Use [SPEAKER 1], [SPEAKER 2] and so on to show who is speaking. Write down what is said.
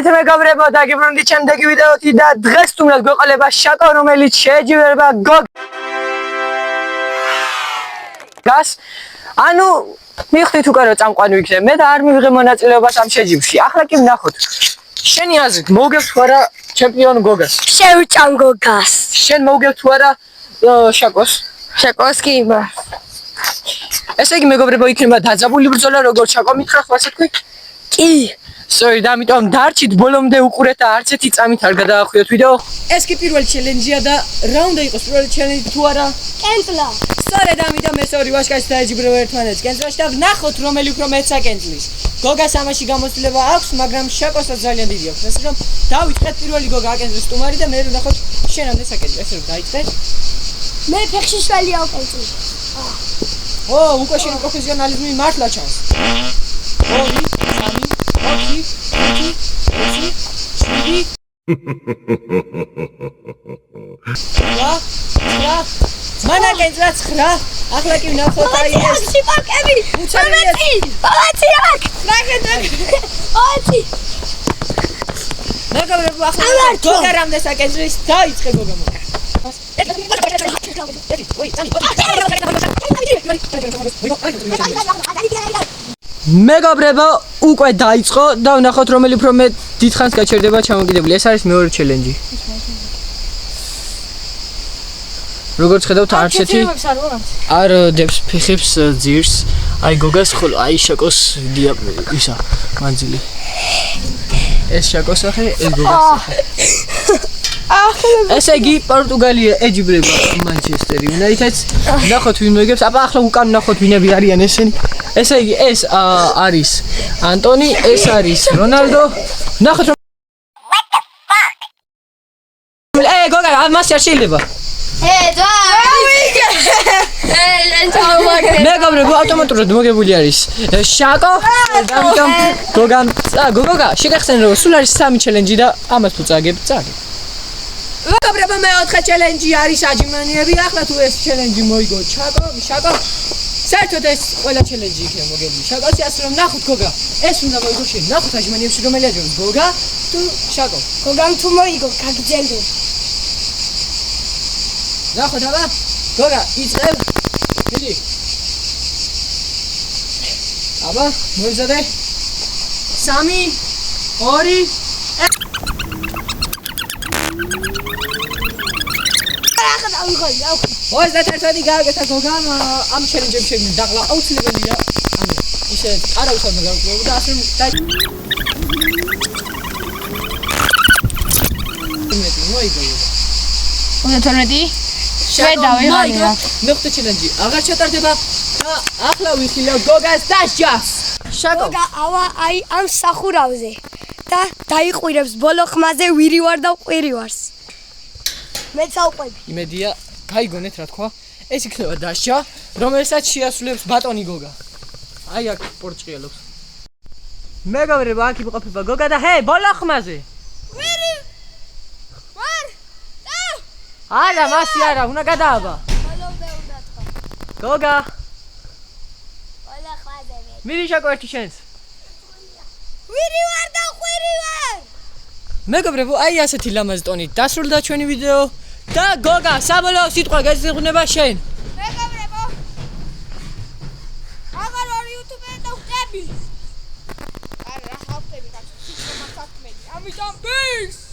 [SPEAKER 1] მოგესალმებით მეგობრებო, დაგიბრუნდით შემდეგი ვიდეოთი და დღეს თუნდაც გვეყოლება შაკო, რომელიც შეეჯიბრება გოგას. ანუ მიხდით უკვე რომ წამყვანი ვიქნებ, მე და არ მივიღე მონაწილეობას ამ შეჯიბრში. ახლა კი ვნახოთ. შენი აზრით მოგებს თუ არა ჩემპიონ გოგას?
[SPEAKER 2] შევჭამ გოგას.
[SPEAKER 1] შენ მოგებს თუ არა შაკოს?
[SPEAKER 2] შაკოს კი იბა.
[SPEAKER 1] ესე იგი მეგობრებო, იქნება დაძაბული ბრძოლა, როგორც შაკო მითხრა, ასე თქვი?
[SPEAKER 2] კი.
[SPEAKER 1] Sorry, და ამიტომ დარჩით ბოლომდე უყურეთ და არც ერთი წამით არ გადაახვიოთ ვიდეო. ეს კი პირველი ჩელენჯია და რა უნდა იყოს პირველი ჩელენჯი თუ არა?
[SPEAKER 2] კენწლა.
[SPEAKER 1] სწორედ ამიტომ ეს ორი ვაჟკაცი დაეჯიბრება ერთმანეთს კენწლაში და ვნახოთ რომელი უფრო მეცსა კენწლის. გოგას ამაში გამოცდილება აქვს, მაგრამ შაკოსაც ძალიან დიდი აქვს. ესე რომ დავიწყეთ პირველი გოგა აკენწლის სტუმარი და მე ვნახოთ შენამდე საკენწლი. ესე რომ დაიწყეთ.
[SPEAKER 2] მე ფეხში შველი ავკენწლი.
[SPEAKER 1] უკვე შენი პროფესიონალიზმი მართლა ჩანს. 2 Mana კენწლა 9. ახლა კი ვნახოთ აი ეს.
[SPEAKER 2] სიპარკები.
[SPEAKER 1] უცებია.
[SPEAKER 2] პალაციაკ. პალაცი.
[SPEAKER 1] მეგობრებო, ახლა გოგა რამდენ საკენწლის დაიწყე გოგა მოკლე. მეგობრებო, უკვე დაიწყო და ვნახოთ რომელი უფრო მე დიდხანს გაჩერდება ჩამოკიდებული. ეს არის მეორე ჩელენჯი. როგორც ხედავთ, არც ერთი არ დებს ფეხებს ძირს. აი გოგას ხოლო, აი შაკოს ისა მანძილი. ეს შაკოს სახე, ეს გოგას სახე. ესე იგი პორტუგალია ეჯიბრება მანჩესტერ იუნაიტედს. ნახოთ ვინ მოიგებს. აბა ახლა უკან ნახოთ ვინები არიან ესენი. ესე იგი ეს არის ანტონი, ეს არის რონალდო. ნახოთ რომ გოგა ამას არ შეიძლება. მეგობრებო, ავტომატურად მოგებული არის შაკო და ამიტომ გოგა შეგახსენ რომ სულ არის 3 ჩელენჯი და ამას თუ წაგებ. მეგობრებო, მეოთხე ჩელენჯი არის აჯიმანიები. ახლა თუ ეს ჩელენჯი მოიგო შაკო საერთოდ ეს ყველა ჩელენჯი იქნება მოგებული შაკოსი. ასე რომ ნახოთ გოგა, ეს უნდა მოიგო შენ. ნახოთ აჯიმანიებში რომელი აჯობს, გოგა თუ შაკო?
[SPEAKER 2] გოგამ თუ მოიგო, გაგძელდო.
[SPEAKER 1] ნახოთ აბა, გოგა იწყებ. მიდი. აბა, მოიზადე. 3 2 21 გააკეთა გოგამ ამ ჩელენჯებში შეგვიძლია დაღლა აუცილებელია. ანუ ისე არავითარ მაგალითად და ასე მოიგო.
[SPEAKER 2] 12 შედავე რა.
[SPEAKER 1] მეხუთე ჩელენჯი აღარ ჩატარდება და ახლა ვიხილავ გოგას დასჯას. შაკო
[SPEAKER 2] გოგა ავა აი ამ სახურავზე და დაიყვირებს ბოლო ხმაზე ვირი ვარ და ყვირი ვარს. მეც ავყვები.
[SPEAKER 1] იმედია გაიგონეთ რა თქვა. ეს იქნება დასჯა, რომელსაც შეასრულებს ბატონი გოგა. აი აქ პორჭყიელობს. მეგობრებო, აქ იმყოფება გოგა და ჰე, ბოლო ხმაზე.
[SPEAKER 2] ვირი ვარ.
[SPEAKER 1] არა, მასი არა, უნდა გადააბა.
[SPEAKER 2] ბოლომდე უნდა თქვა.
[SPEAKER 1] გოგა,
[SPEAKER 2] ბოლო ხმაზე.
[SPEAKER 1] მიდი შაკო ერთი შენს.
[SPEAKER 2] ვირი ვარ და ყვირი ვარ.
[SPEAKER 1] მეგობრებო, აი ასეთი ლამაზი ტონით დასრულდა ჩვენი ვიდეო და გოგა, საბოლოო სიტყვა გაზიღნება შენ.
[SPEAKER 2] მეგობრებო, აღარ ვარ YouTube-ზე და ვხდები. არა, რა ხავხდები, კაცო, სიტყვა მართლა ამიტომ peace.